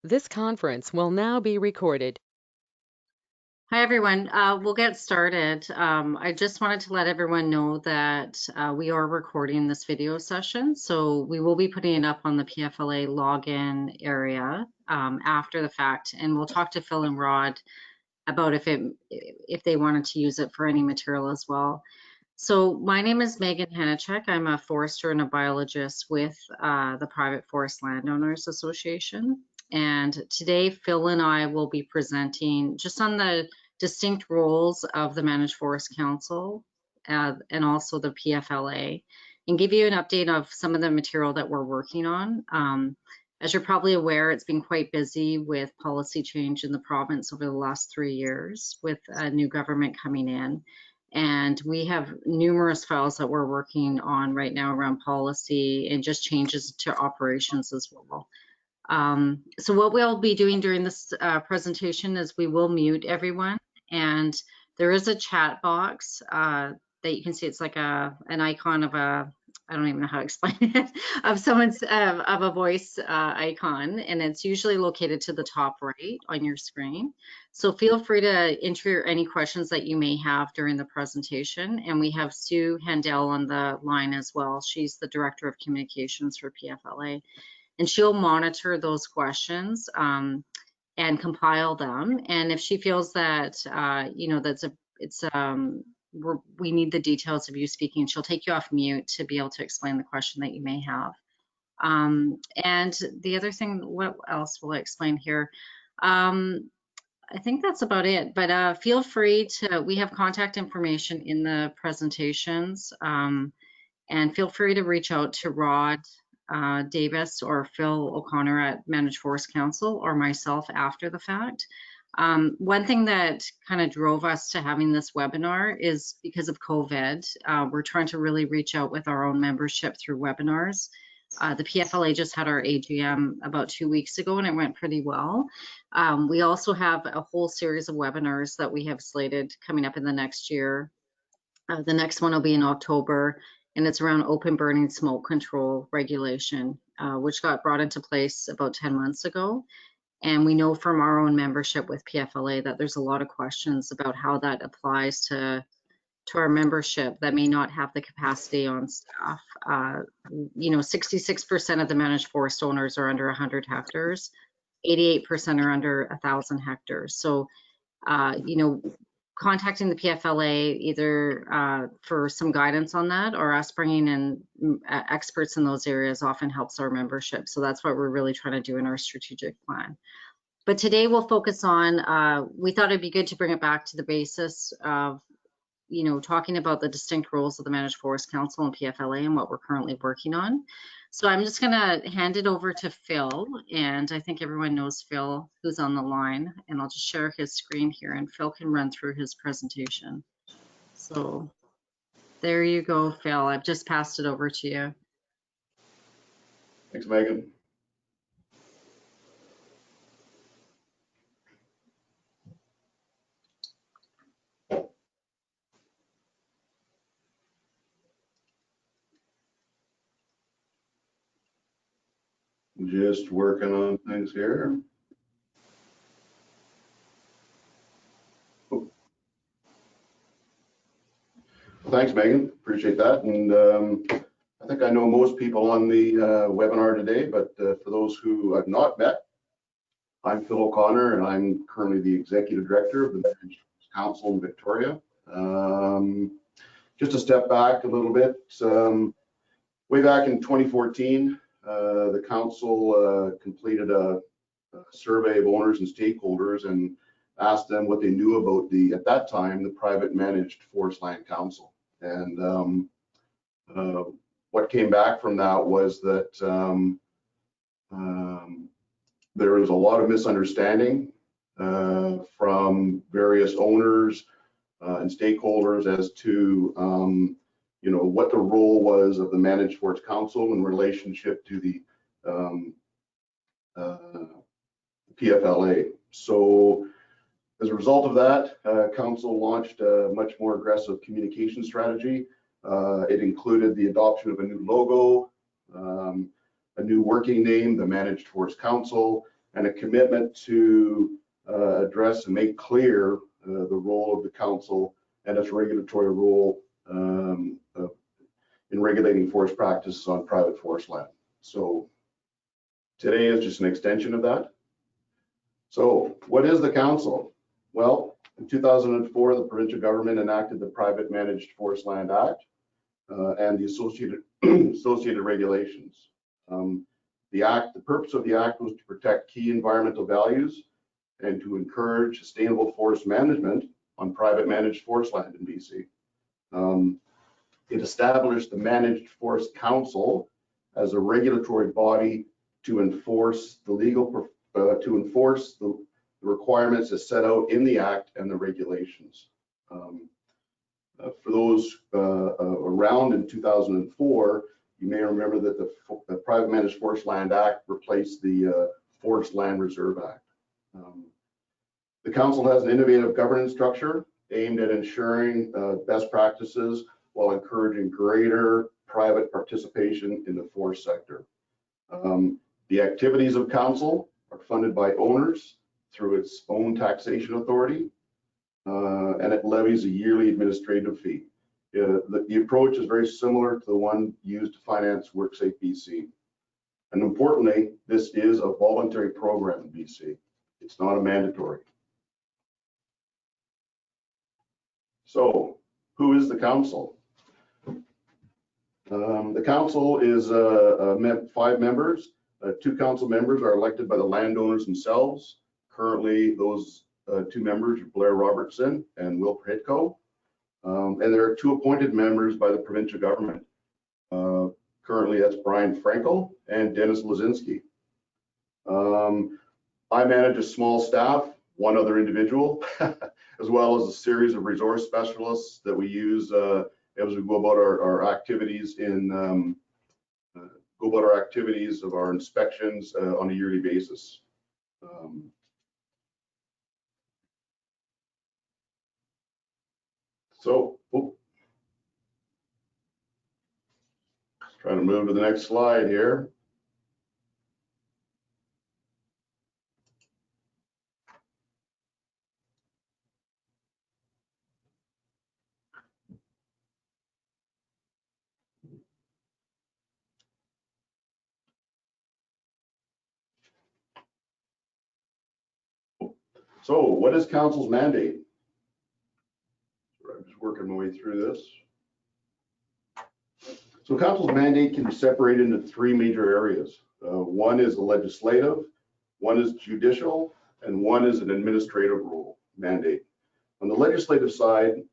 This conference will now be recorded. Hi, everyone. We'll get started. I just wanted to let everyone know that we are recording this video session, so we will be putting it up on the PFLA login area after the fact, and we'll talk to Phil and Rod about if they wanted to use it for any material as well. So my name is Megan Hanacek. I'm a forester and a biologist with the Private Forest Landowners Association. And today, Phil and I will be presenting just on the distinct roles of the Managed Forest Council and also the PFLA, and give you an update of some of the material that we're working on. As you're probably aware, it's been quite busy with policy change in the province over the last 3 years with a new government coming in. And we have numerous files that we're working on right now around policy and just changes to operations as well. So what we'll be doing during this presentation is we will mute everyone, and there is a chat box that you can see. It's like an icon of I don't even know how to explain it, of someone's of a voice icon, and it's usually located to the top right on your screen. So feel free to enter any questions that you may have during the presentation. And we have Sue Handel on the line as well. She's the Director of Communications for PFLA, and she'll monitor those questions and compile them. And if she feels that we need the details of you speaking, she'll take you off mute to be able to explain the question that you may have. And the other thing, what else will I explain here? I think that's about it, but feel free to, we have contact information in the presentations, and feel free to reach out to Rod Davis or Phil O'Connor at Managed Forest Council or myself after the fact. One thing that kind of drove us to having this webinar is because of COVID. We're trying to really reach out with our own membership through webinars. The PFLA just had our AGM about 2 weeks ago, and it went pretty well. We also have a whole series of webinars that we have slated coming up in the next year. The next one will be in October, and it's around open burning smoke control regulation, which got brought into place about 10 months ago. And we know from our own membership with PFLA that there's a lot of questions about how that applies to our membership that may not have the capacity on staff. 66% of the managed forest owners are under 100 hectares, 88% are under 1,000 hectares. So, contacting the PFLA either for some guidance on that, or us bringing in experts in those areas often helps our membership. So that's what we're really trying to do in our strategic plan. But today we'll focus on, we thought it'd be good to bring it back to the basis of, talking about the distinct roles of the Managed Forest Council and PFLA and what we're currently working on. So I'm just going to hand it over to Phil, and I think everyone knows Phil who's on the line, and I'll just share his screen here and Phil can run through his presentation. So there you go, Phil. I've just passed it over to you. Thanks, Megan. Just working on things here. Oh. Well, thanks, Megan. Appreciate that. And I think I know most people on the webinar today, but for those who I've not met, I'm Phil O'Connor, and I'm currently the Executive Director of the Managed Forest Council in Victoria. Just to step back a little bit, way back in 2014, the council completed a survey of owners and stakeholders and asked them what they knew about at that time, the Private Managed Forest Land Council. And what came back from that was that there was a lot of misunderstanding from various owners and stakeholders as to what the role was of the Managed Forest Council in relationship to the PFLA. So as a result of that, Council launched a much more aggressive communication strategy. It included the adoption of a new logo, a new working name, the Managed Forest Council, and a commitment to address and make clear the role of the council and its regulatory role in regulating forest practices on private forest land. So today is just an extension of that. So what is the council? Well, in 2004, the provincial government enacted the Private Managed Forest Land Act and the associated regulations. The purpose of the act was to protect key environmental values and to encourage sustainable forest management on private managed forest land in BC. It established the Managed Forest Council as a regulatory body to enforce the requirements as set out in the act and the regulations. For those around in 2004, you may remember that the Private Managed Forest Land Act replaced the Forest Land Reserve Act. The council has an innovative governance structure aimed at ensuring best practices while encouraging greater private participation in the forest sector. The activities of council are funded by owners through its own taxation authority, and it levies a yearly administrative fee. The approach is very similar to the one used to finance WorkSafe BC. And importantly, this is a voluntary program in BC. It's not a mandatory. So who is the council? The council is 5 members. 2 council members are elected by the landowners themselves. Currently, those 2 members are Blair Robertson and Will Prehitko. And there are 2 appointed members by the provincial government. Currently, that's Brian Frankel and Dennis Lazinski. I manage a small staff, 1 other individual, as well as a series of resource specialists that we use as we go about our activities of our inspections on a yearly basis. Let's try to move to the next slide here. So what is council's mandate? I'm just working my way through this. So council's mandate can be separated into 3 major areas. 1 is the legislative, 1 is judicial, and 1 is an administrative role mandate. On the legislative side,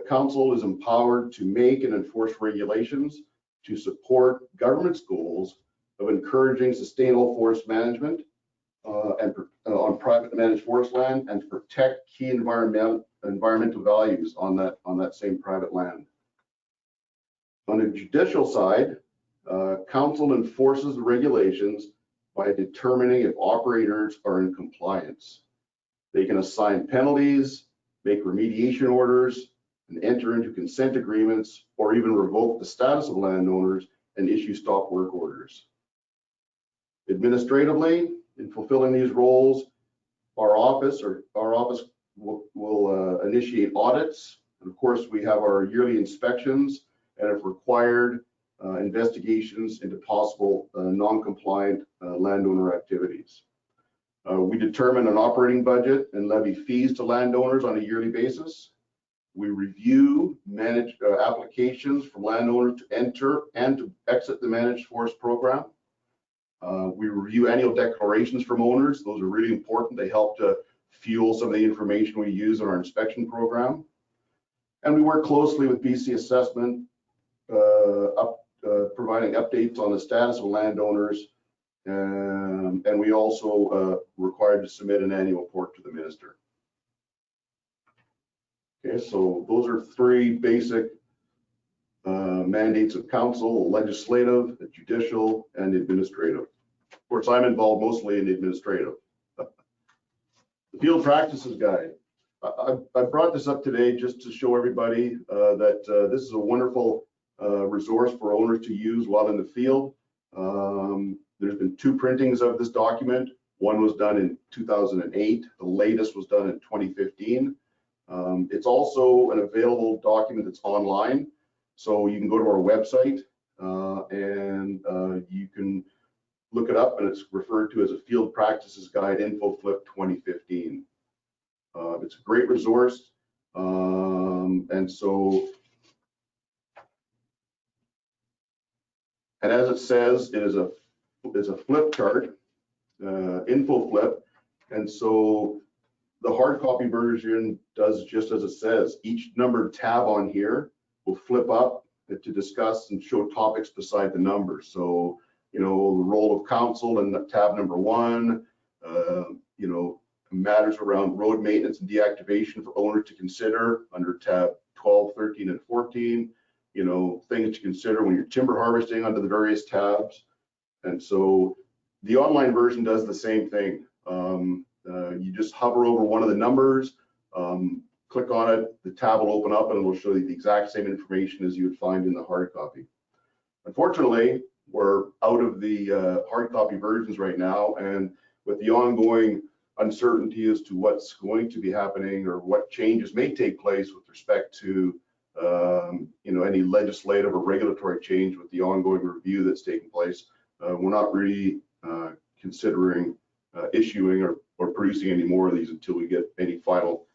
council is empowered to make and enforce regulations to support government's goals of encouraging sustainable forest management on private managed forest land and to protect key environmental values on that same private land. On the judicial side, council enforces the regulations by determining if operators are in compliance. They can assign penalties, make remediation orders, and enter into consent agreements, or even revoke the status of landowners and issue stop work orders. Administratively, in fulfilling these roles, our office will initiate audits. And of course, we have our yearly inspections and, if required, investigations into possible non-compliant landowner activities. We determine an operating budget and levy fees to landowners on a yearly basis. We review managed applications from landowners to enter and to exit the managed forest program. We review annual declarations from owners. Those are really important. They help to fuel some of the information we use in our inspection program. And we work closely with BC Assessment, providing updates on the status of landowners. And we also required to submit an annual report to the minister. Okay, so those are 3 basic mandates of council: legislative, the judicial, and administrative. Of course, I'm involved mostly in the administrative. The Field Practices Guide. I brought this up today just to show everybody that this is a wonderful resource for owners to use while in the field. There's been 2 printings of this document. One was done in 2008. The latest was done in 2015. It's also an available document that's online. So you can go to our website and you can look it up, and it's referred to as a Field Practices Guide InfoFlip 2015. It's a great resource. And as it says, it is a flip chart, info flip. And so the hard copy version does just as it says. Each numbered tab on here will flip up to discuss and show topics beside the numbers. So, you know, the role of council in tab number 1, you know, matters around road maintenance and deactivation for owners to consider under tab 12, 13, and 14. You know, things to consider when you're timber harvesting under the various tabs. And so the online version does the same thing. You just hover over one of the numbers, click on it, the tab will open up and it will show you the exact same information as you would find in the hard copy. Unfortunately, we're out of the hard copy versions right now, and with the ongoing uncertainty as to what's going to be happening or what changes may take place with respect to you know, any legislative or regulatory change with the ongoing review that's taking place, we're not really considering issuing or producing any more of these until we get any final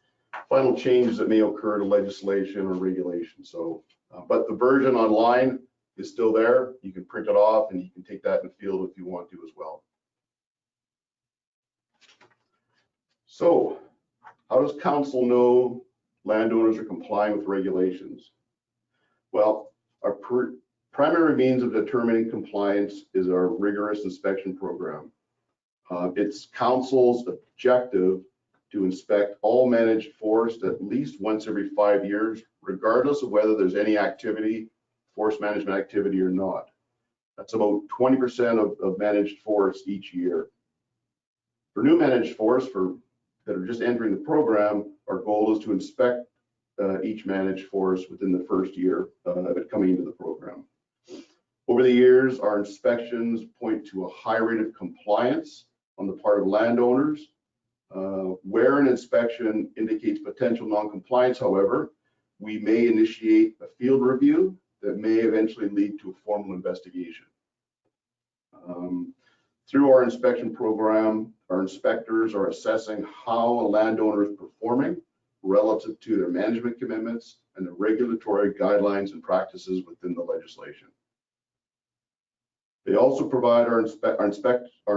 changes that may occur to legislation or regulation. So, but the version online is still there. You can print it off and you can take that in the field if you want to as well. So, how does council know landowners are complying with regulations? Well, our primary means of determining compliance is our rigorous inspection program. It's council's objective to inspect all managed forest at least once every 5 years, regardless of whether there's any activity, forest management activity or not. That's about 20% of managed forest each year. For new managed forests that are just entering the program, our goal is to inspect each managed forest within the first year of it coming into the program. Over the years, our inspections point to a high rate of compliance on the part of landowners. Where an inspection indicates potential non-compliance, however, we may initiate a field review that may eventually lead to a formal investigation. Through our inspection program, our inspectors are assessing how a landowner is performing relative to their management commitments and the regulatory guidelines and practices within the legislation. They also provide our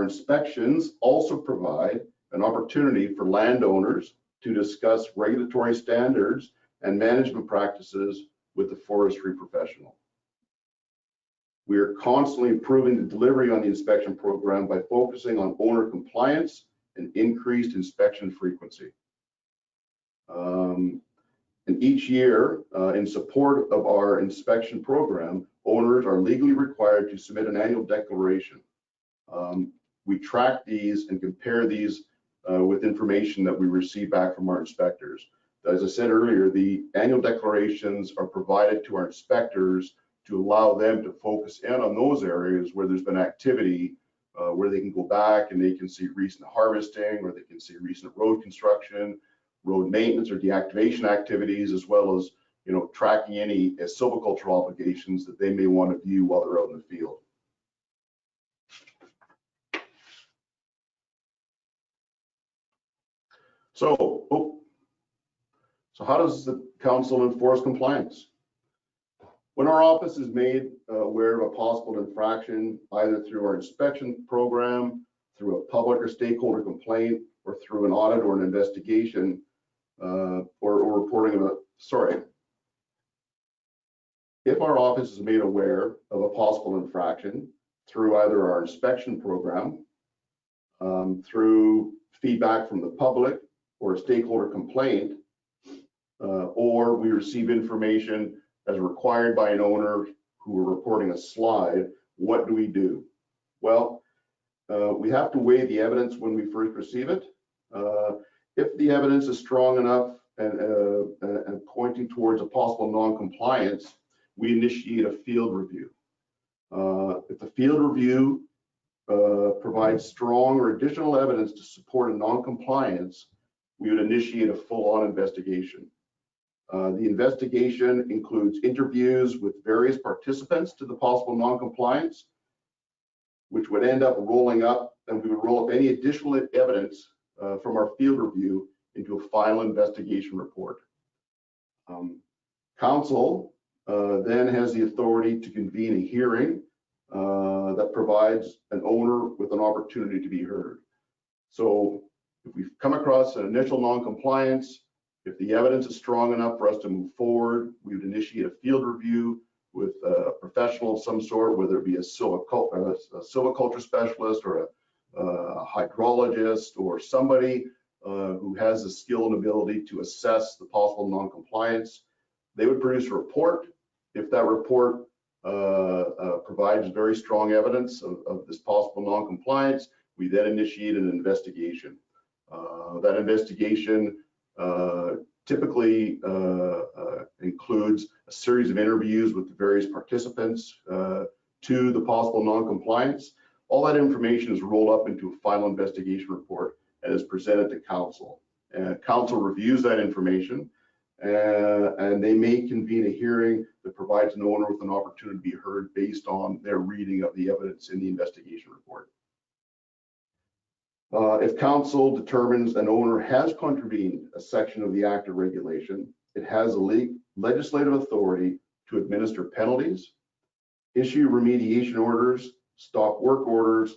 inspections also provide an opportunity for landowners to discuss regulatory standards and management practices with the forestry professional. We are constantly improving the delivery on the inspection program by focusing on owner compliance and increased inspection frequency. And each year, in support of our inspection program, owners are legally required to submit an annual declaration. We track these and compare these with information that we receive back from our inspectors. As I said earlier, the annual declarations are provided to our inspectors to allow them to focus in on those areas where there's been activity, where they can go back and they can see recent harvesting, or they can see recent road construction, road maintenance or deactivation activities, as well as, you know, tracking any silvicultural obligations that they may want to view while they're out in the field. So how does the council enforce compliance? When our office is made aware of a possible infraction, either through our inspection program, through a public or stakeholder complaint, or through an audit or an investigation, or reporting of if our office is made aware of a possible infraction through either our inspection program, through feedback from the public or a stakeholder complaint, or we receive information as required by an owner who are reporting a slide, what do we do? Well, we have to weigh the evidence when we first receive it. If the evidence is strong enough and pointing towards a possible non-compliance, we initiate a field review. If the field review provides strong or additional evidence to support a non-compliance, we would initiate a full-on investigation. The investigation includes interviews with various participants to the possible non-compliance, which would end up rolling up, and we would roll up any additional evidence from our field review into a final investigation report. Council then has the authority to convene a hearing that provides an owner with an opportunity to be heard. So if we've come across an initial non-compliance, if the evidence is strong enough for us to move forward, we would initiate a field review with a professional of some sort, whether it be a silviculture specialist or a hydrologist or somebody who has the skill and ability to assess the possible non-compliance. They would produce a report. If that report provides very strong evidence of this possible non-compliance, we then initiate an investigation. That investigation typically includes a series of interviews with the various participants to the possible non-compliance. All that information is rolled up into a final investigation report and is presented to council. Council reviews that information and they may convene a hearing that provides an owner with an opportunity to be heard based on their reading of the evidence in the investigation report. If council determines an owner has contravened a section of the act or regulation, it has a legislative authority to administer penalties, issue remediation orders, stop work orders,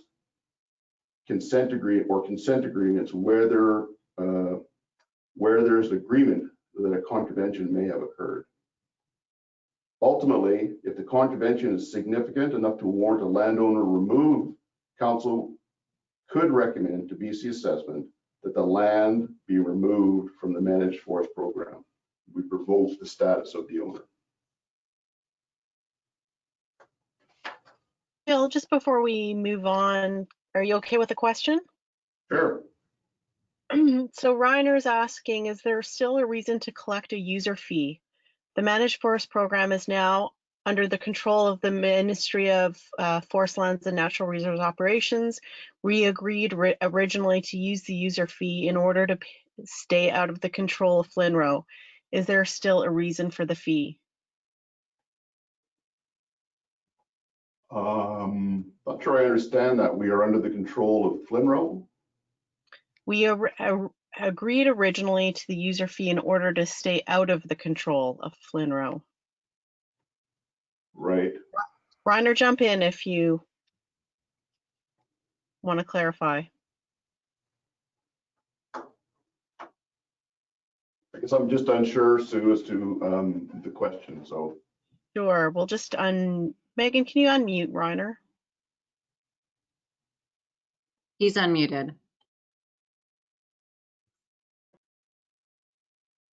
consent agreements where there's agreement that a contravention may have occurred. Ultimately, if the contravention is significant enough to warrant a landowner remove, council could recommend to BC Assessment that the land be removed from the managed forest program. We revoke the status of the owner. Bill, just before we move on, are you okay with the question? Sure. So Reiner's asking, is there still a reason to collect a user fee? The managed forest program is now under the control of the Ministry of Forest Lands and Natural Resource Operations. We agreed originally to use the user fee in order to stay out of the control of FLNRO. Is there still a reason for the fee? Not sure I understand that. We are under the control of FLNRO? We agreed originally to the user fee in order to stay out of the control of FLNRO. Right. Reiner, jump in if you want to clarify. I guess I'm just unsure, Sue, as to the question. So Sure, we'll just Megan, can you unmute Reiner? He's unmuted.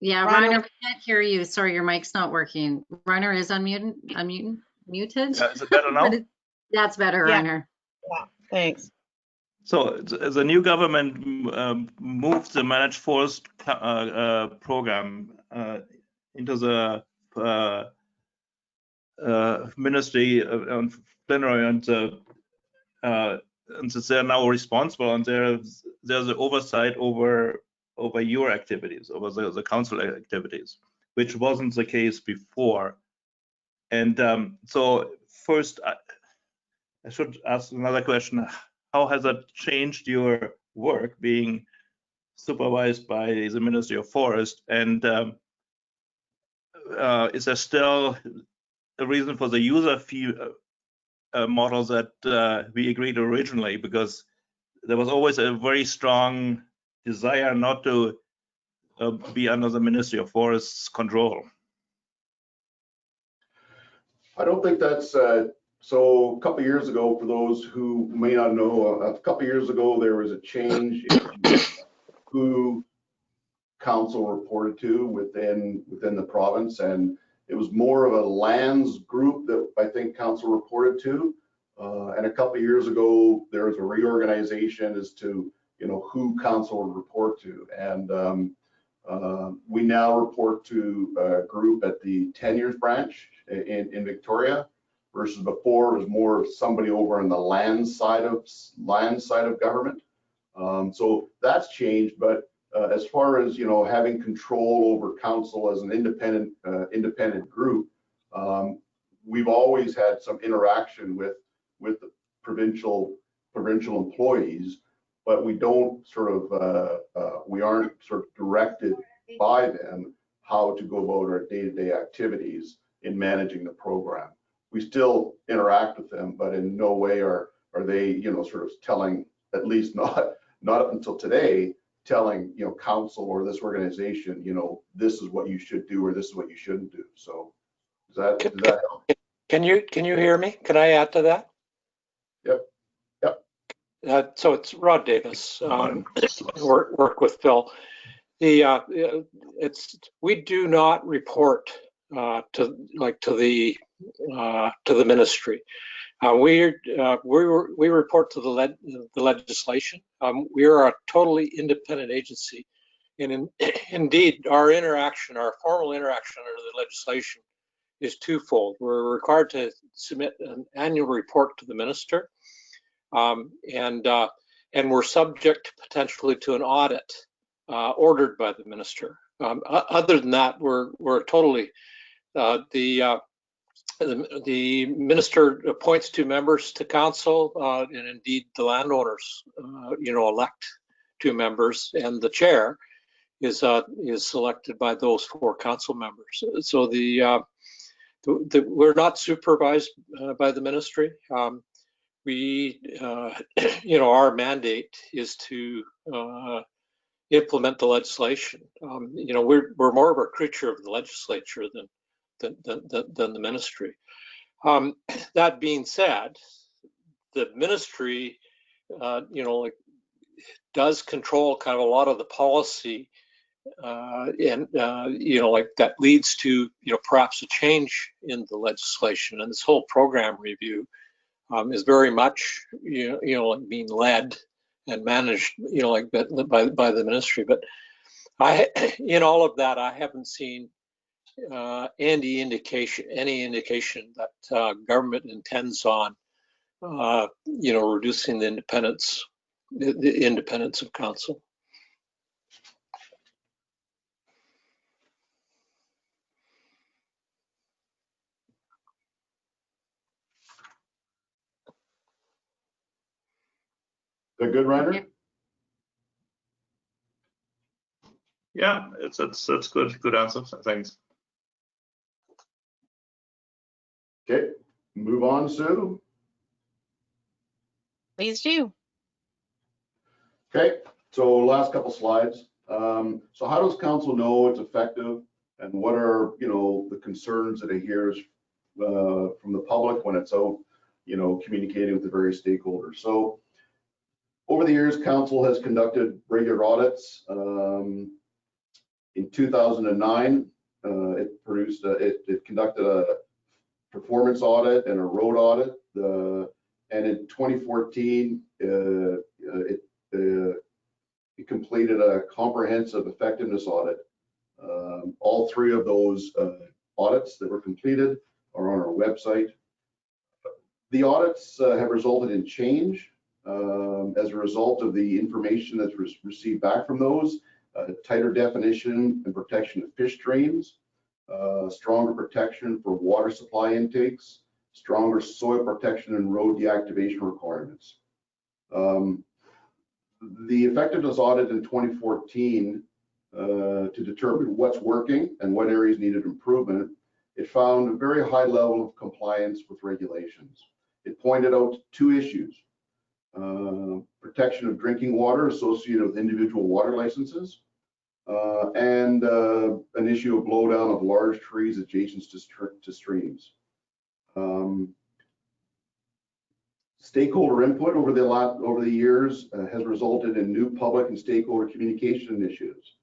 Yeah, Reiner, we can't hear you. Sorry, your mic's not working. Reiner is muted. Is it better now? That's better, Yeah. Reiner. Yeah, thanks. So the new government moved the managed forest program into the Ministry of FLNRO, and they're now responsible, and there's the oversight over your activities, over the council activities, which wasn't the case before. And so first, I should ask another question. How has that changed your work being supervised by the Ministry of Forest? And is there still a reason for the user fee model that we agreed originally? Because there was always a very strong desire not to be under the Ministry of Forest's control. I don't think that's so. A couple of years ago, for those who may not know, a couple of years ago there was a change in who council reported to within the province, and it was more of a lands group that I think council reported to. And a couple of years ago, there was a reorganization as to who council would report to, and we now report to a group at the tenures branch in Victoria. versus before it was more somebody over on the land side of government. So that's changed, but as far as, you know, having control over council as an independent group, we've always had some interaction with the provincial employees, but we don't sort of we aren't sort of directed by them how to go about our day-to-day activities in managing the program. We still interact with them, but in no way are they, you know, sort of telling, at least not up until today, telling, you know, council or this organization, you know, this is what you should do or this is what you shouldn't do. So does that help? Can you hear me? Can I add to that? Yep. So it's Rod Davis. Work with Phil. We do not report to the ministry. We report to the legislation. We are a totally independent agency, and indeed our formal interaction under the legislation is twofold. We're required to submit an annual report to the minister, and we're subject potentially to an audit ordered by the minister. Other than that, we're totally the minister appoints 2 members to council, and indeed the landowners, you know, elect 2 members, and the chair is selected by those 4 council members. So we're not supervised by the ministry. We, you know, our mandate is to implement the legislation. You know, we're more of a creature of the legislature than the ministry. That being said, the ministry, you know, like, does control kind of a lot of the policy, and you know, like, that leads to, you know, perhaps a change in the legislation. And this whole program review is very much, you know, like, being led and managed, you know, like, by the ministry. But in all of that, I haven't seen any indication that government intends on, you know, reducing the independence of council. Is that good, Reiner? Yeah, it's good answer. Thanks. Okay, move on, Sue. Please do. Okay, so last couple slides. So how does council know it's effective, and what are, you know, the concerns that it hears from the public when it's out, you know, communicating with the various stakeholders? So over the years, council has conducted regular audits. In 2009, it conducted a performance audit and a road audit. And in 2014, it completed a comprehensive effectiveness audit. All 3 of those audits that were completed are on our website. The audits have resulted in change as a result of the information that's received back from those, tighter definition and protection of fish streams, stronger protection for water supply intakes, stronger soil protection and road deactivation requirements. The effectiveness audit in 2014 to determine what's working and what areas needed improvement, it found a very high level of compliance with regulations. It pointed out 2 issues: protection of drinking water associated with individual water licenses, and an issue of blowdown of large trees adjacent to streams. Stakeholder input over the years has resulted in new public and stakeholder communication initiatives.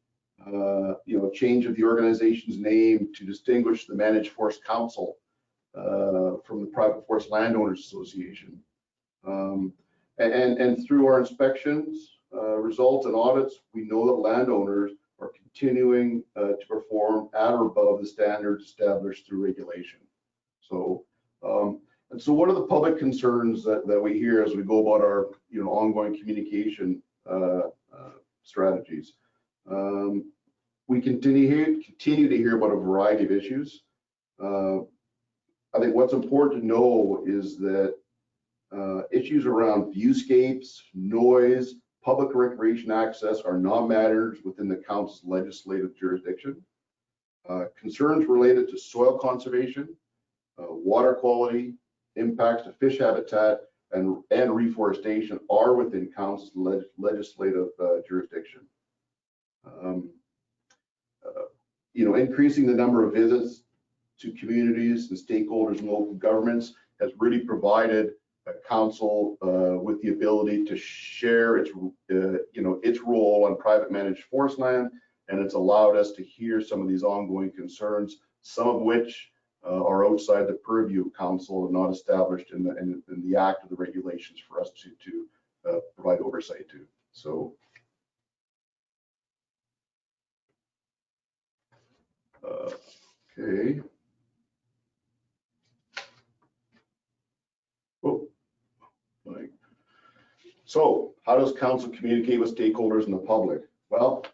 You know, change of the organization's name to distinguish the Managed Forest Council from the Private Forest Landowners Association. And through our inspections, results and audits, we know that landowners are continuing to perform at or above the standards established through regulation. So And so what are the public concerns that we hear as we go about our ongoing communication strategies? We continue to hear about a variety of issues. I think what's important to know is that issues around viewscapes, noise, public recreation access are not matters within the council's legislative jurisdiction. Concerns related to soil conservation, water quality, impacts to fish habitat, and reforestation are within council's legislative jurisdiction. Increasing the number of visits to communities and stakeholders and local governments has really provided council with the ability to share its role on private managed forest land, and it's allowed us to hear some of these ongoing concerns, some of which are outside the purview of council and not established in the act or the regulations for us to provide oversight to. So okay. Oh, so how does council communicate with stakeholders and the public? Well,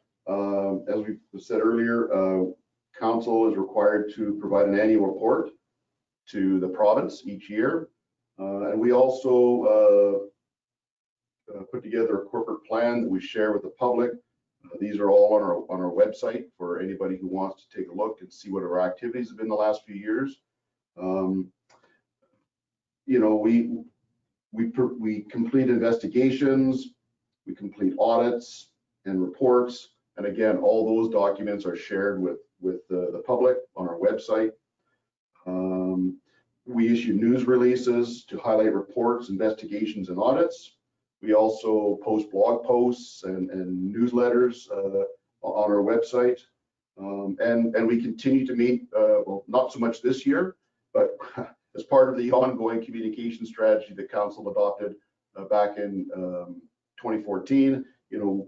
as we said earlier, council is required to provide an annual report to the province each year. And we also put together a corporate plan that we share with the public. These are all on our website for anybody who wants to take a look and see what our activities have been the last few years. We complete investigations, we complete audits and reports, and again, all those documents are shared with the public on our website. We issue news releases to highlight reports, investigations, and audits. We also post blog posts and newsletters on our website. And we continue to meet, well, not so much this year, but as part of the ongoing communication strategy that council adopted back in 2014,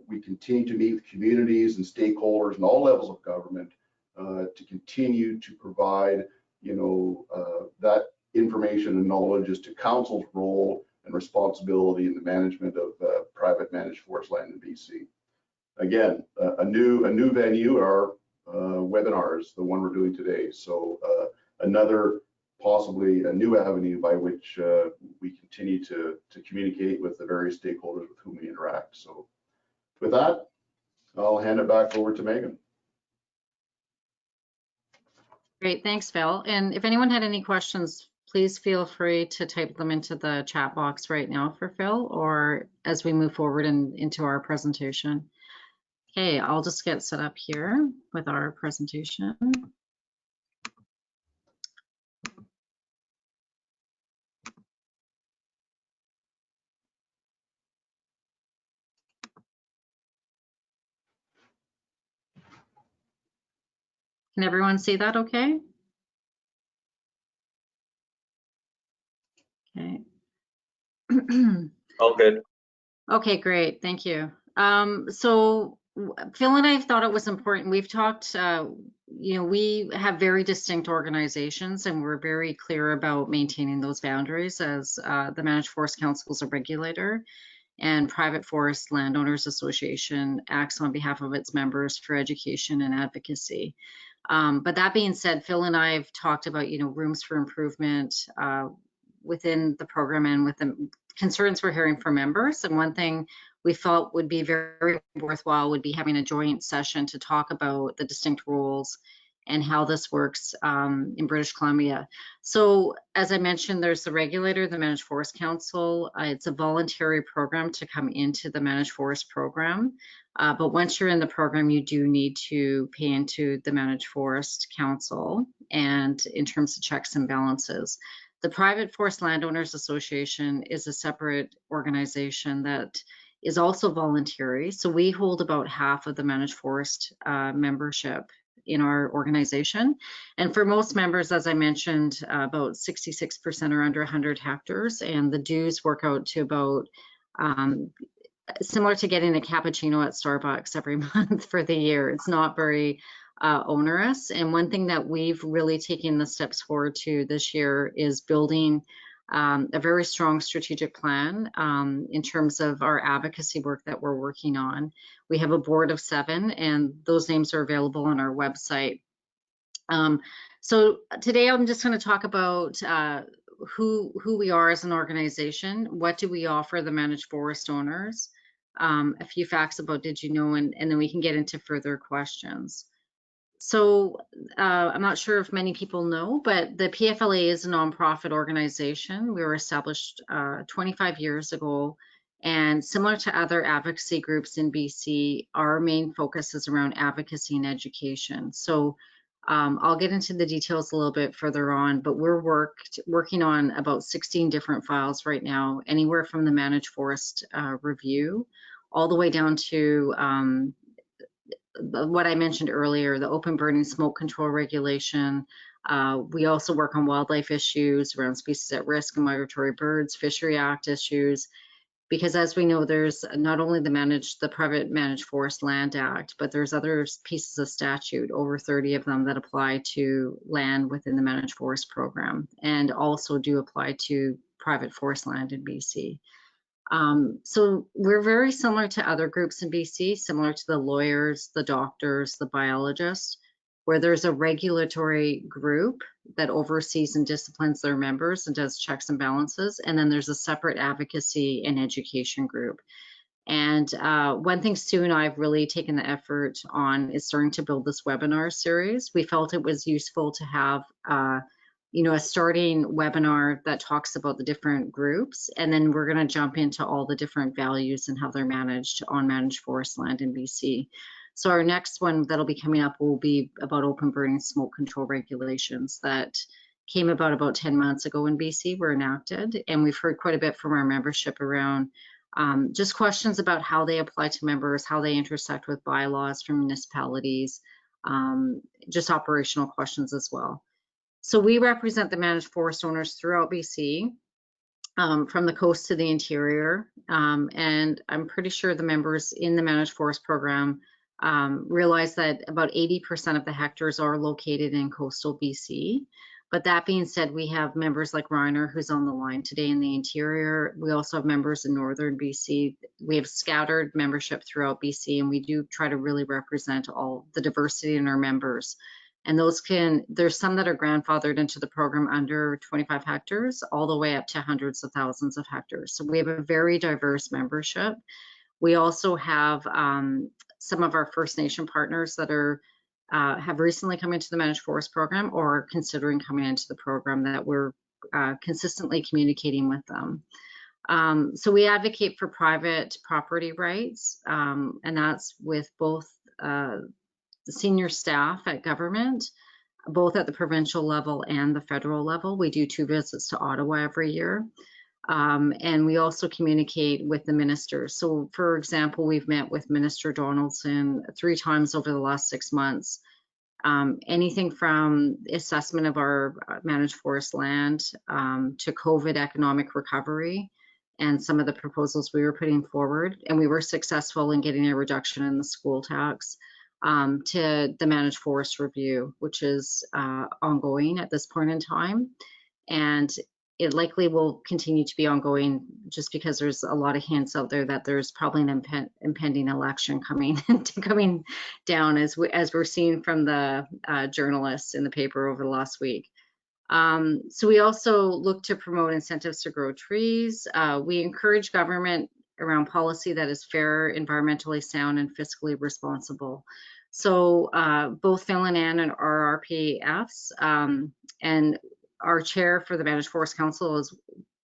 we continue to meet with communities and stakeholders and all levels of government to continue to provide, that information and knowledge as to council's role and responsibility in the management of private managed forest land in BC. Again, a new venue are webinars, the one we're doing today. So another possibly a new avenue by which we continue to communicate with the various stakeholders with whom we interact. So with that, I'll hand it back over to Megan. Great, thanks, Phil. And if anyone had any questions, please feel free to type them into the chat box right now for Phil, or as we move forward into our presentation. Okay, I'll just get set up here with our presentation. Can everyone see that okay? Okay. All good. Okay, great. Thank you. So Phil and I thought it was important. We've talked, we have very distinct organizations and we're very clear about maintaining those boundaries as the Managed Forest Council is a regulator and Private Forest Landowners Association acts on behalf of its members for education and advocacy. But that being said, Phil and I have talked about, rooms for improvement within the program and with the concerns we're hearing from members. And one thing we felt would be very worthwhile would be having a joint session to talk about the distinct roles and how this works in British Columbia. So as I mentioned, there's the regulator, the Managed Forest Council. It's a voluntary program to come into the Managed Forest program. But once you're in the program, you do need to pay into the Managed Forest Council and in terms of checks and balances. The Private Forest Landowners Association is a separate organization that is also voluntary. So we hold about half of the Managed Forest membership in our organization. And for most members, as I mentioned, about 66% are under 100 hectares, and the dues work out to about similar to getting a cappuccino at Starbucks every month for the year. It's not very onerous. And one thing that we've really taken the steps forward to this year is building a very strong strategic plan in terms of our advocacy work that we're working on. We have a board of 7, and those names are available on our website. So today I'm just going to talk about who we are as an organization, what do we offer the managed forest owners, a few facts about did you know, and then we can get into further questions. So I'm not sure if many people know, but the PFLA is a nonprofit organization. We were established 25 years ago, and similar to other advocacy groups in BC, our main focus is around advocacy and education. So I'll get into the details a little bit further on, but we're working on about 16 different files right now, anywhere from the managed forest review all the way down to what I mentioned earlier, the open burning smoke control regulation. We also work on wildlife issues around species at risk and migratory birds, Fishery Act issues, because as we know, there's not only the Private Managed Forest Land Act, but there's other pieces of statute, over 30 of them, that apply to land within the Managed Forest Program and also do apply to private forest land in BC. So we're very similar to other groups in BC, similar to the lawyers, the doctors, the biologists, where there's a regulatory group that oversees and disciplines their members and does checks and balances. And then there's a separate advocacy and education group. And one thing Sue and I have really taken the effort on is starting to build this webinar series. We felt it was useful to have a starting webinar that talks about the different groups, and then we're going to jump into all the different values and how they're managed on managed forest land in BC. So our next one that'll be coming up will be about open burning smoke control regulations that came about 10 months ago in BC, were enacted, and we've heard quite a bit from our membership around just questions about how they apply to members, how they intersect with bylaws from municipalities, just operational questions as well. So we represent the managed forest owners throughout BC, from the coast to the interior, and I'm pretty sure the members in the managed forest program realize that about 80% of the hectares are located in coastal BC. But that being said, we have members like Reiner, who's on the line today, in the interior. We also have members in northern BC. We have scattered membership throughout BC, and we do try to really represent all the diversity in our members. And there's some that are grandfathered into the program under 25 hectares, all the way up to hundreds of thousands of hectares. So we have a very diverse membership. We also have some of our First Nation partners that have recently come into the Managed Forest Program or are considering coming into the program, that we're consistently communicating with them. So we advocate for private property rights, and that's with both the senior staff at government, both at the provincial level and the federal level. We do 2 visits to Ottawa every year. And we also communicate with the ministers. So for example, we've met with Minister Donaldson 3 times over the last 6 months. Anything from assessment of our managed forest land to COVID economic recovery and some of the proposals we were putting forward. And we were successful in getting a reduction in the school tax, to the managed forest review, which is ongoing at this point in time. And it likely will continue to be ongoing, just because there's a lot of hints out there that there's probably an impending election coming down, as we're seeing from the journalists in the paper over the last week. So we also look to promote incentives to grow trees. We encourage government around policy that is fair, environmentally sound, and fiscally responsible. So both Phil and Ann are RPFs, and our chair for the Managed Forest Council is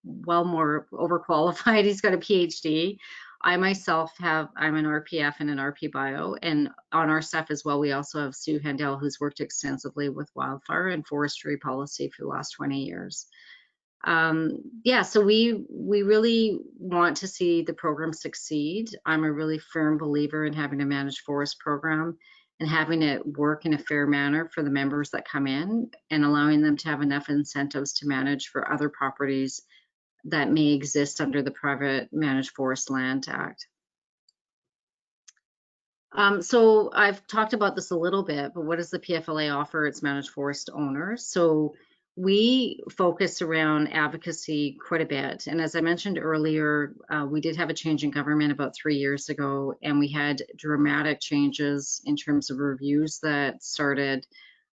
well more overqualified. He's got a PhD. I myself I'm an RPF and an RP bio, and on our staff as well, we also have Sue Handel, who's worked extensively with wildfire and forestry policy for the last 20 years. Yeah, so we really want to see the program succeed. I'm a really firm believer in having a managed forest program and having it work in a fair manner for the members that come in, and allowing them to have enough incentives to manage for other properties that may exist under the Private Managed Forest Land Act. So I've talked about this a little bit, but what does the PFLA offer its managed forest owners? So we focus around advocacy quite a bit. And as I mentioned earlier, we did have a change in government about 3 years ago, and we had dramatic changes in terms of reviews that started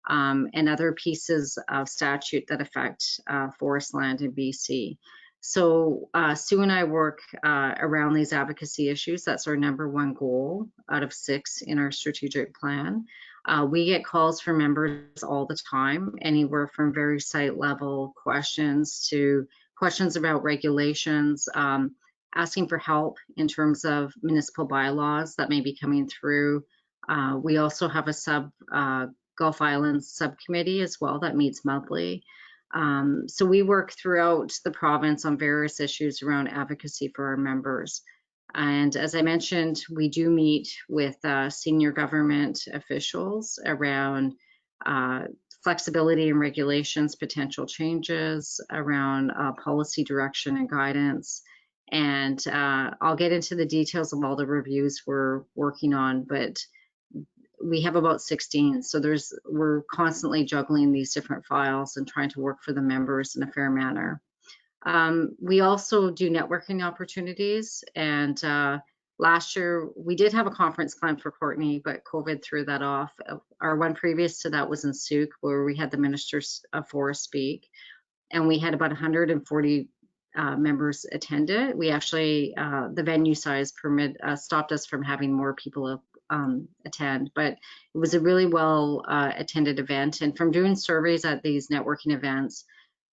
and other pieces of statute that affect forest land in BC. So Sue and I work around these advocacy issues. That's our #1 goal out of 6 in our strategic plan. We get calls from members all the time, anywhere from very site level questions to questions about regulations, asking for help in terms of municipal bylaws that may be coming through. We also have a Gulf Islands subcommittee as well that meets monthly. So we work throughout the province on various issues around advocacy for our members. And as I mentioned, we do meet with senior government officials around flexibility and regulations, potential changes, around policy direction and guidance. And I'll get into the details of all the reviews we're working on, but we have about 16. So we're constantly juggling these different files and trying to work for the members in a fair manner. We also do networking opportunities, and last year we did have a conference planned for Courtney, but COVID threw that off. Our one previous to that was in Souk, where we had the Ministers of Forest speak, and we had about 140 members attend it. We actually, the venue size stopped us from having more people attend, but it was a really well attended event. And from doing surveys at these networking events,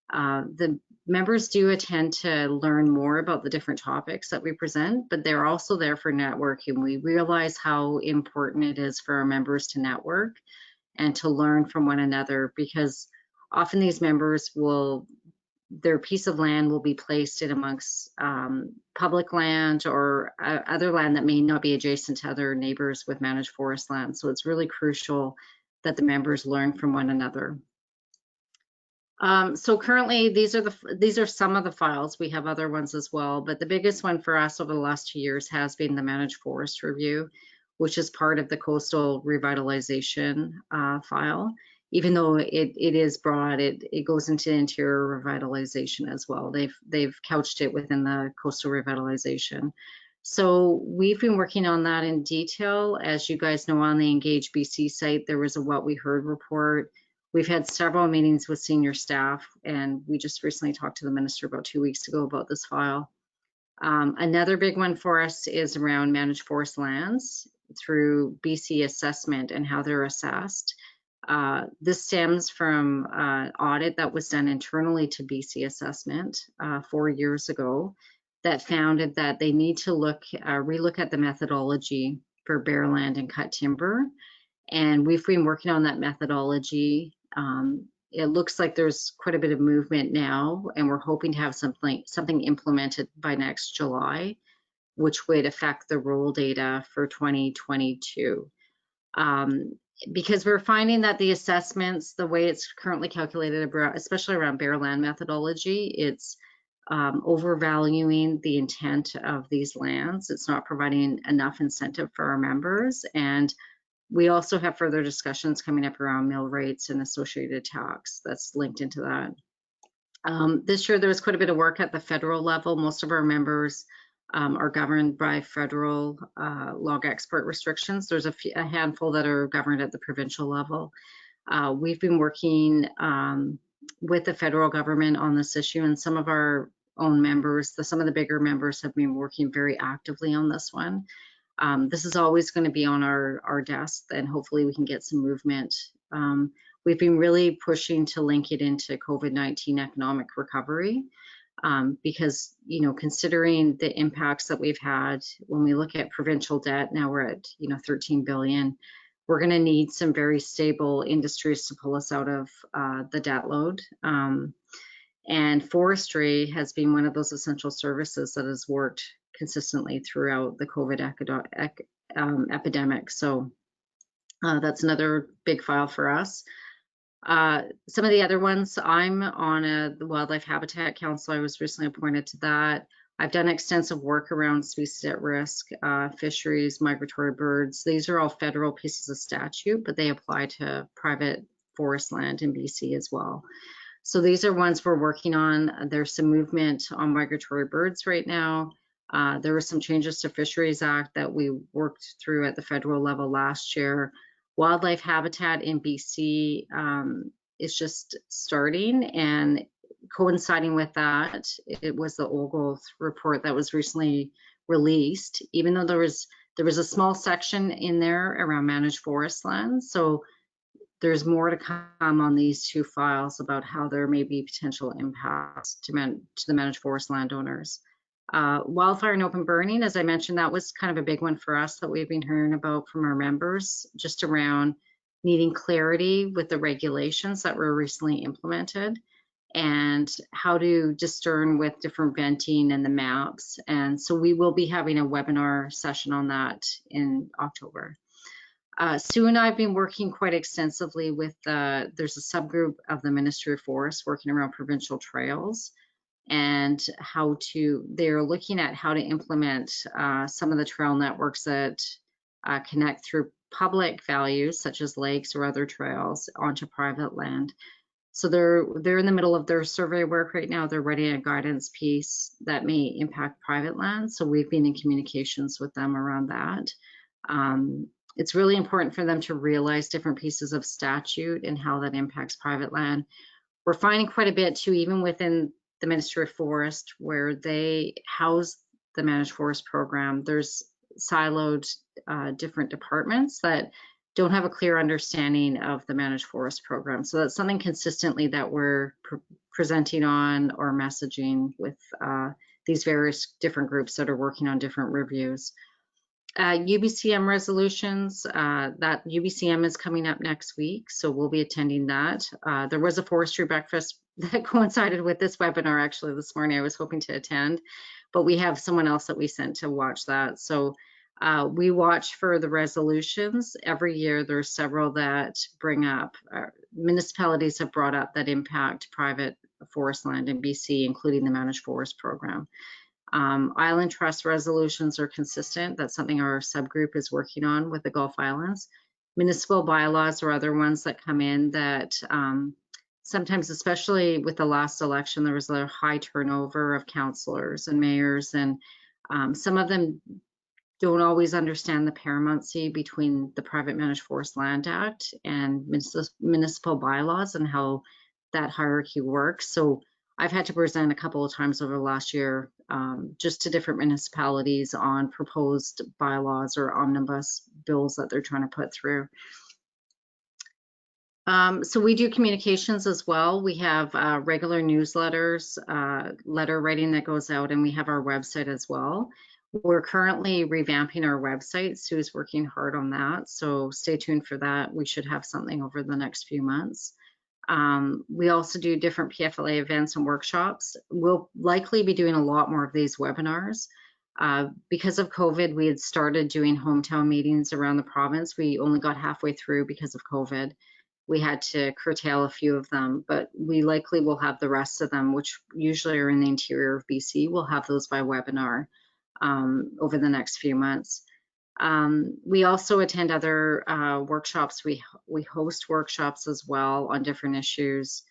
the members do attend to learn more about the different topics that we present, but they're also there for networking. We realize how important it is for our members to network and to learn from one another, because often these members their piece of land will be placed in amongst public land or other land that may not be adjacent to other neighbors with managed forest land. So it's really crucial that the members learn from one another. So currently, these are some of the files. We have other ones as well, but the biggest one for us over the last 2 years has been the Managed Forest Review, which is part of the Coastal Revitalization file. Even though it is broad, it goes into interior revitalization as well. They've couched it within the coastal revitalization. So we've been working on that in detail. As you guys know, on the Engage BC site, there was a What We Heard report. We've had several meetings with senior staff, and we just recently talked to the minister about 2 weeks ago about this file. Another big one for us is around managed forest lands through BC assessment and how they're assessed. This stems from an audit that was done internally to BC assessment 4 years ago that found that they need to relook at the methodology for bare land and cut timber. And we've been working on that methodology. It looks like there's quite a bit of movement now, and we're hoping to have something implemented by next July, which would affect the roll data for 2022. Because we're finding that the assessments, the way it's currently calculated, especially around bare land methodology, it's overvaluing the intent of these lands. It's not providing enough incentive for our members. And we also have further discussions coming up around mill rates and associated tax that's linked into that. This year, there was quite a bit of work at the federal level. Most of our members are governed by federal log export restrictions. There's a handful that are governed at the provincial level. We've been working with the federal government on this issue, and some of our own members, some of the bigger members, have been working very actively on this one. This is always going to be on our desk, and hopefully we can get some movement. We've been really pushing to link it into COVID-19 economic recovery. Because, you know, considering the impacts that we've had, when we look at provincial debt, now we're at, 13 billion, we're going to need some very stable industries to pull us out of the debt load. And forestry has been one of those essential services that has worked consistently throughout the COVID epidemic. So that's another big file for us. Some of the other ones, I'm on the Wildlife Habitat Council. I was recently appointed to that. I've done extensive work around species at risk, fisheries, migratory birds. These are all federal pieces of statute, but they apply to private forest land in BC as well. So these are ones we're working on. There's some movement on migratory birds right now. There were some changes to Fisheries Act that we worked through at the federal level last year. Wildlife habitat in BC is just starting, and coinciding with that, it was the Ogle report that was recently released, even though there was a small section in there around managed forest lands. So there's more to come on these two files about how there may be potential impacts to the managed forest landowners. Wildfire and open burning, as I mentioned, that was kind of a big one for us that we've been hearing about from our members, just around needing clarity with the regulations that were recently implemented and how to discern with different venting and the maps. And so we will be having a webinar session on that in October. Sue and I have been working quite extensively with, there's a subgroup of the Ministry of Forests working around provincial trails, and they're looking at how to implement some of the trail networks that connect through public values such as lakes or other trails onto private land. So they're in the middle of their survey work right now. They're writing a guidance piece that may impact private land. So we've been in communications with them around that. It's really important for them to realize different pieces of statute and how that impacts private land. We're finding quite a bit too, even within the Ministry of Forest, where they house the managed forest program. There's siloed different departments that don't have a clear understanding of the managed forest program. So that's something consistently that we're presenting on or messaging with these various different groups that are working on different reviews. UBCM resolutions, that UBCM is coming up next week, so we'll be attending that. There was a forestry breakfast that coincided with this webinar actually this morning. I was hoping to attend, but we have someone else that we sent to watch that. So we watch for the resolutions. Every year there's several that bring up, municipalities have brought up that impact private forest land in BC, including the managed forest program. Island trust resolutions are consistent. That's something our subgroup is working on with the Gulf Islands. Municipal bylaws are other ones that come in that sometimes, especially with the last election, there was a high turnover of councillors and mayors, and some of them don't always understand the paramountcy between the Private Managed Forest Land Act and municipal bylaws and how that hierarchy works. So I've had to present a couple of times over the last year just to different municipalities on proposed bylaws or omnibus bills that they're trying to put through. So we do communications as well. We have regular newsletters, letter writing that goes out, and we have our website as well. We're currently revamping our website. Sue's working hard on that, so stay tuned for that. We should have something over the next few months. We also do different PFLA events and workshops. We'll likely be doing a lot more of these webinars. Because of COVID, we had started doing hometown meetings around the province. We only got halfway through because of COVID. We had to curtail a few of them, but we likely will have the rest of them, which usually are in the interior of BC. We'll have those by webinar over the next few months. We also attend other workshops. We host workshops as well on different issues.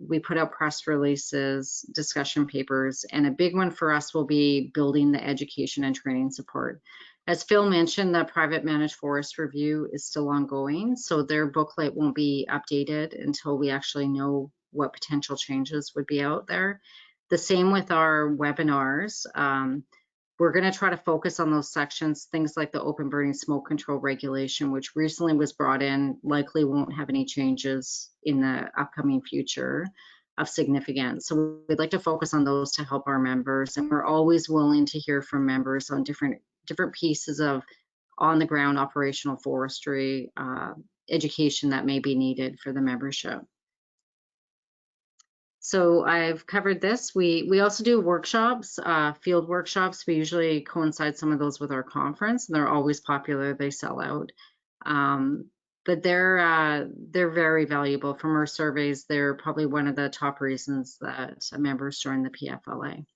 We put out press releases, discussion papers, and a big one for us will be building the education and training support. As Phil mentioned, the Private Managed Forest Review is still ongoing, so their booklet won't be updated until we actually know what potential changes would be out there. The same with our webinars. We're going to try to focus on those sections, things like the open burning smoke control regulation, which recently was brought in, likely won't have any changes in the upcoming future of significance. So we'd like to focus on those to help our members, and we're always willing to hear from members on different pieces of on the ground operational forestry education that may be needed for the membership. So I've covered this. We also do workshops, field workshops. We usually coincide some of those with our conference, and they're always popular. They sell out, but they're very valuable. From our surveys, they're probably one of the top reasons that members join the PFLA.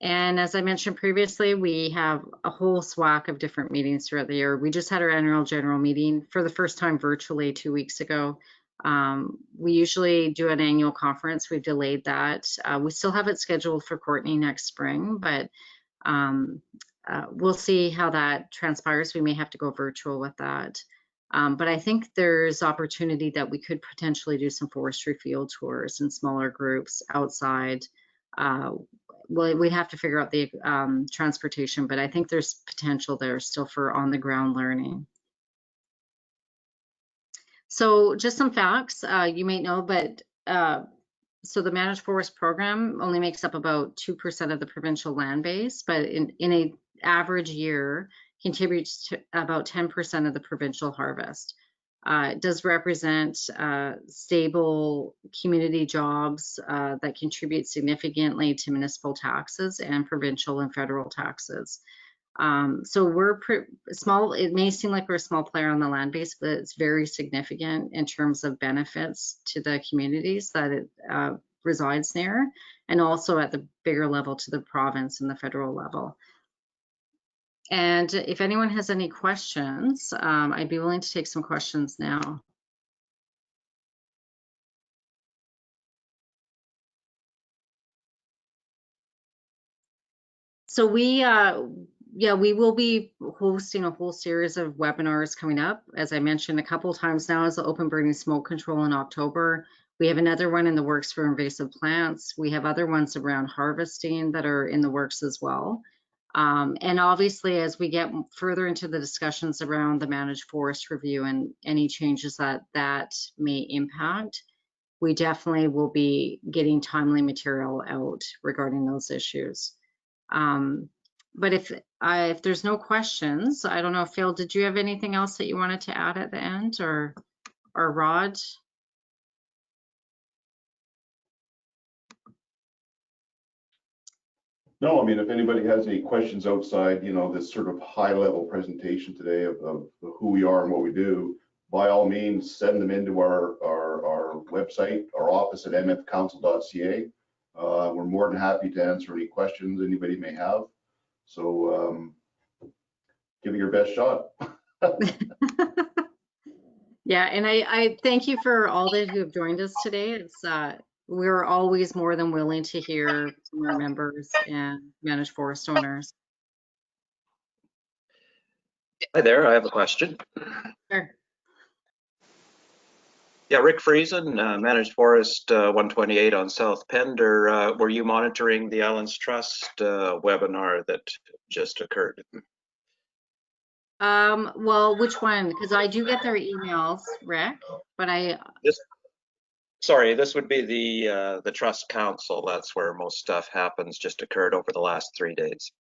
And as I mentioned previously, we have a whole swath of different meetings throughout the year. We just had our annual general meeting for the first time virtually 2 weeks ago. We usually do an annual conference. We've delayed that. We still have it scheduled for Courtney next spring, but we'll see how that transpires. We may have to go virtual with that. But I think there's opportunity that we could potentially do some forestry field tours in smaller groups outside. Well, we'd have to figure out the transportation, but I think there's potential there still for on the ground learning. So just some facts you may know, but so the managed forest program only makes up about 2% of the provincial land base, but in a average year contributes to about 10% of the provincial harvest. It does represent stable community jobs that contribute significantly to municipal taxes and provincial and federal taxes. So we're small. It may seem like we're a small player on the land base, but it's very significant in terms of benefits to the communities that it resides near, and also at the bigger level to the province and the federal level. And if anyone has any questions, I'd be willing to take some questions now. So we will be hosting a whole series of webinars coming up. As I mentioned a couple of times now, is the open burning smoke control in October. We have another one in the works for invasive plants. We have other ones around harvesting that are in the works as well. And obviously, as we get further into the discussions around the managed forest review and any changes that may impact, we definitely will be getting timely material out regarding those issues. But if there's no questions, I don't know, Phil, did you have anything else that you wanted to add at the end, or Rod? No, I mean, if anybody has any questions outside, you know, this sort of high level presentation today of who we are and what we do, by all means, send them into our website, our office at mfcouncil.ca. We're more than happy to answer any questions anybody may have. So give it your best shot. Yeah, and I thank you for all that who have joined us today. It's we're always more than willing to hear from our members and managed forest owners. Hi there, I have a question. Sure. Yeah, Rick Friesen, Managed Forest 128 on South Pender. Were you monitoring the Islands Trust webinar that just occurred? Well, which one? Because I do get their emails, Rick, but Sorry, this would be the Trust Council. That's where most stuff happens, just occurred over the last 3 days.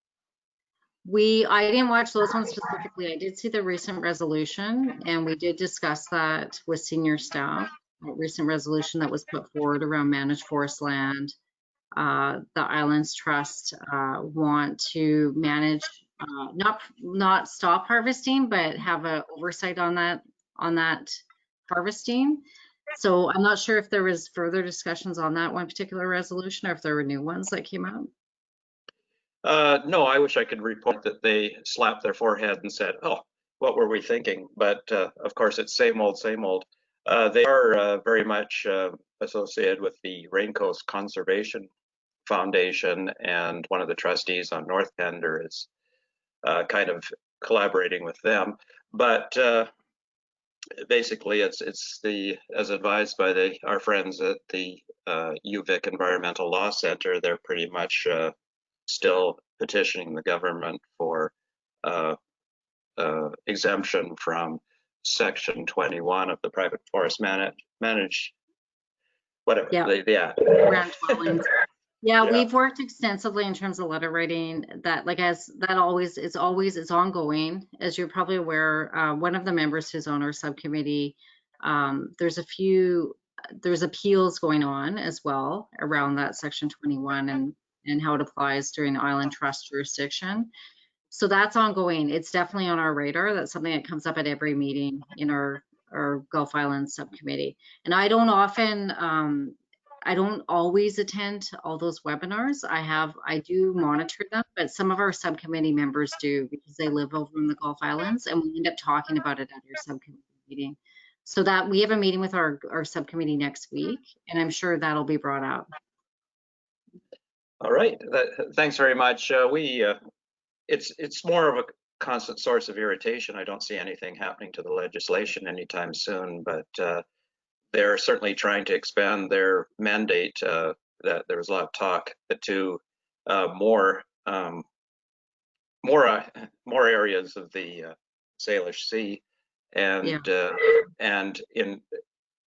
I didn't watch those ones specifically. I did see the recent resolution, and we did discuss that with senior staff, a recent resolution that was put forward around managed forest land. The Islands Trust want to manage, not stop harvesting, but have an oversight on that harvesting. So I'm not sure if there was further discussions on that one particular resolution, or if there were new ones that came out. No, I wish I could report that they slapped their forehead and said, oh, what were we thinking? But of course, it's same old, same old. They are very much associated with the Rain Coast Conservation Foundation, and one of the trustees on North Pender is kind of collaborating with them. But basically, it's as advised by our friends at the UVic Environmental Law Center, they're pretty much still petitioning the government for exemption from Section 21 of the Private Forest whatever. Yeah. Around dwellings. Yeah, we've worked extensively in terms of letter writing. That, like, it's ongoing. As you're probably aware, one of the members who's on our subcommittee, there's appeals going on as well around that Section 21 and how it applies during Island Trust jurisdiction. So that's ongoing. It's definitely on our radar. That's something that comes up at every meeting in our Gulf Islands subcommittee. And I don't always attend all those webinars. I do monitor them, but some of our subcommittee members do, because they live over in the Gulf Islands, and we end up talking about it at our subcommittee meeting. So that we have a meeting with our subcommittee next week, and I'm sure that'll be brought up. All right, thanks very much. It's more of a constant source of irritation. I don't see anything happening to the legislation anytime soon, but they're certainly trying to expand their mandate. That there was a lot of talk to more areas of the Salish Sea, and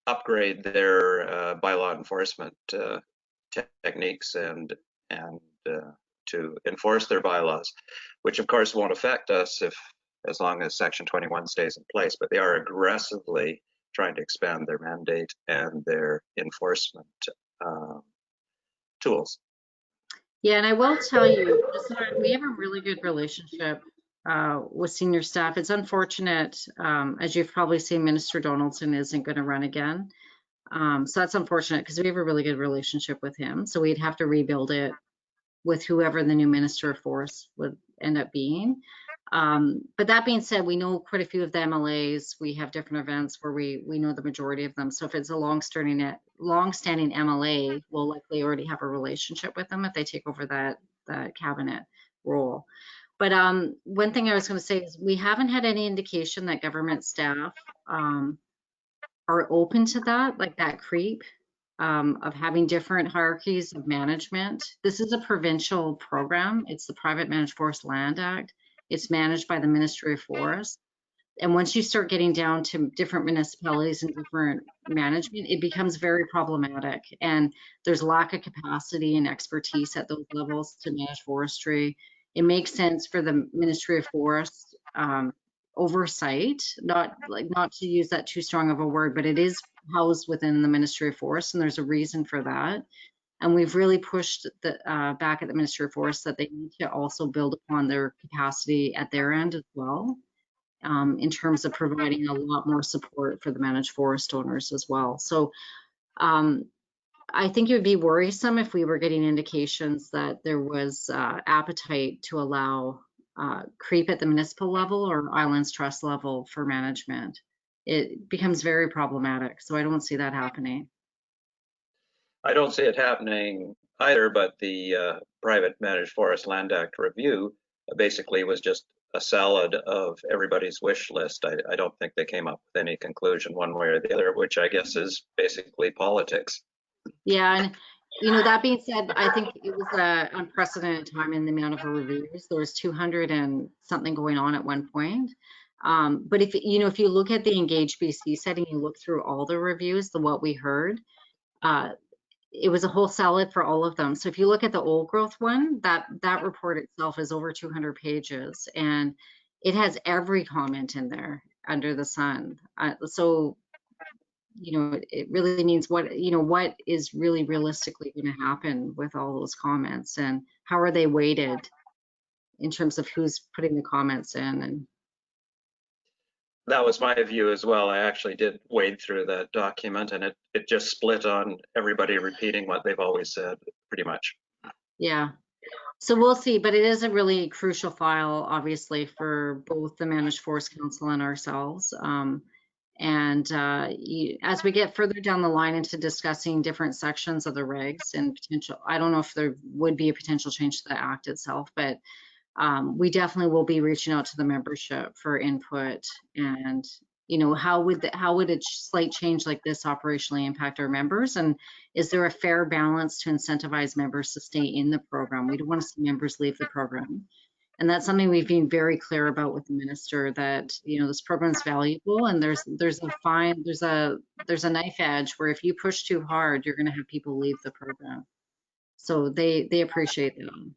upgrade their bylaw enforcement techniques and to enforce their bylaws, which of course won't affect us as long as Section 21 stays in place. But they are aggressively trying to expand their mandate and their enforcement tools. Yeah, and I will tell you, we have a really good relationship with senior staff. It's unfortunate, as you've probably seen, Minister Donaldson isn't going to run again. So that's unfortunate because we have a really good relationship with him. So we'd have to rebuild it with whoever the new Minister of Forest would end up being. But that being said, we know quite a few of the MLAs. We have different events where we know the majority of them. So if it's a long-standing MLA, we'll likely already have a relationship with them if they take over that cabinet role. But one thing I was going to say is we haven't had any indication that government staff are open to that, like that creep of having different hierarchies of management. This is a provincial program. It's the Private Managed Forest Land Act. It's managed by the Ministry of Forest. And once you start getting down to different municipalities and different management, it becomes very problematic. And there's lack of capacity and expertise at those levels to manage forestry. It makes sense for the Ministry of Forest oversight, not to use that too strong of a word, but it is housed within the Ministry of Forest, and there's a reason for that. And we've really pushed back at the Ministry of Forest that they need to also build upon their capacity at their end as well, in terms of providing a lot more support for the managed forest owners as well. So I think it would be worrisome if we were getting indications that there was appetite to allow creep at the municipal level or Islands Trust level for management. It becomes very problematic. So I don't see that happening. I don't see it happening either, but the Private Managed Forest Land Act review basically was just a salad of everybody's wish list. I don't think they came up with any conclusion one way or the other, which I guess is basically politics. Yeah, and that being said, I think it was an unprecedented time in the amount of reviews. There was 200 and something going on at one point. But if you look at the Engage BC setting, you look through all the reviews, what we heard, it was a whole salad for all of them. So if you look at the old growth one, that report itself is over 200 pages, and it has every comment in there under the sun. So it really means what is really realistically going to happen with all those comments, and how are they weighted in terms of who's putting the comments in. And that was my view as well. I actually did wade through that document, and it just split on everybody repeating what they've always said, pretty much. Yeah. So we'll see, but it is a really crucial file, obviously, for both the Managed Forest Council and ourselves. As we get further down the line into discussing different sections of the regs and potential, I don't know if there would be a potential change to the act itself, but we definitely will be reaching out to the membership for input. And how would a slight change like this operationally impact our members, and is there a fair balance to incentivize members to stay in the program? We don't want to see members leave the program, and that's something we've been very clear about with the minister, that this program is valuable, and there's a knife edge where if you push too hard, you're going to have people leave the program. So they appreciate that.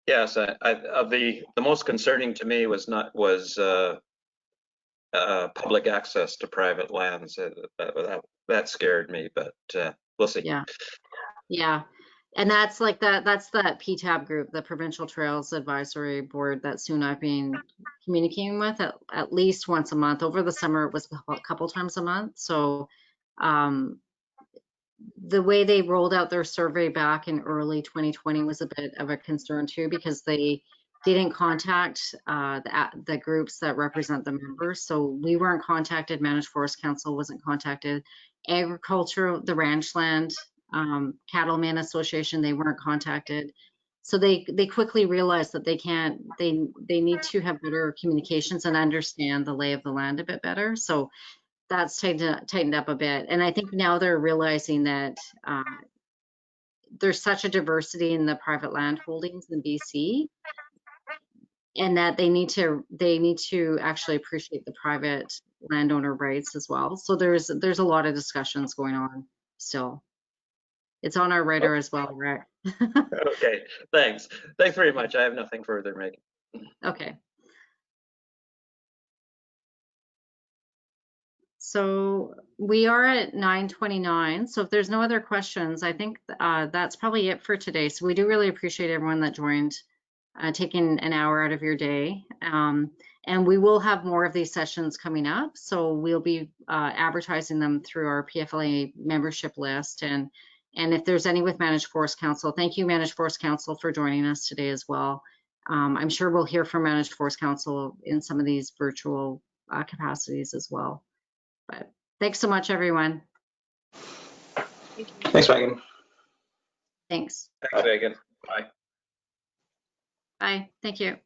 Yes, the most concerning to me was public access to private lands. That scared me, but we'll see. Yeah, and that's that PTAB group, the Provincial Trails Advisory Board, that soon I've been communicating with at least once a month. Over the summer, it was a couple times a month. So the way they rolled out their survey back in early 2020 was a bit of a concern too, because they they didn't contact the groups that represent the members. So we weren't contacted, Managed Forest Council wasn't contacted. Agriculture, the Ranchland Cattlemen Association, they weren't contacted. So they quickly realized that they need to have better communications and understand the lay of the land a bit better. So that's tightened up a bit. And I think now they're realizing that there's such a diversity in the private land holdings in BC, and that they need to actually appreciate the private landowner rights as well. So there's a lot of discussions going on still. It's on our radar as well, Rick. Okay, thanks. Thanks very much. I have nothing further, Megan. Okay. So we are at 9:29. So if there's no other questions, I think that's probably it for today. So we do really appreciate everyone that joined, taking an hour out of your day. And we will have more of these sessions coming up. So we'll be advertising them through our PFLA membership list. And if there's any with Managed Forest Council, thank you, Managed Forest Council, for joining us today as well. I'm sure we'll hear from Managed Forest Council in some of these virtual capacities as well. But thanks so much, everyone. Thanks, Megan. Thanks. Thanks, Megan. Bye. Bye. Thank you.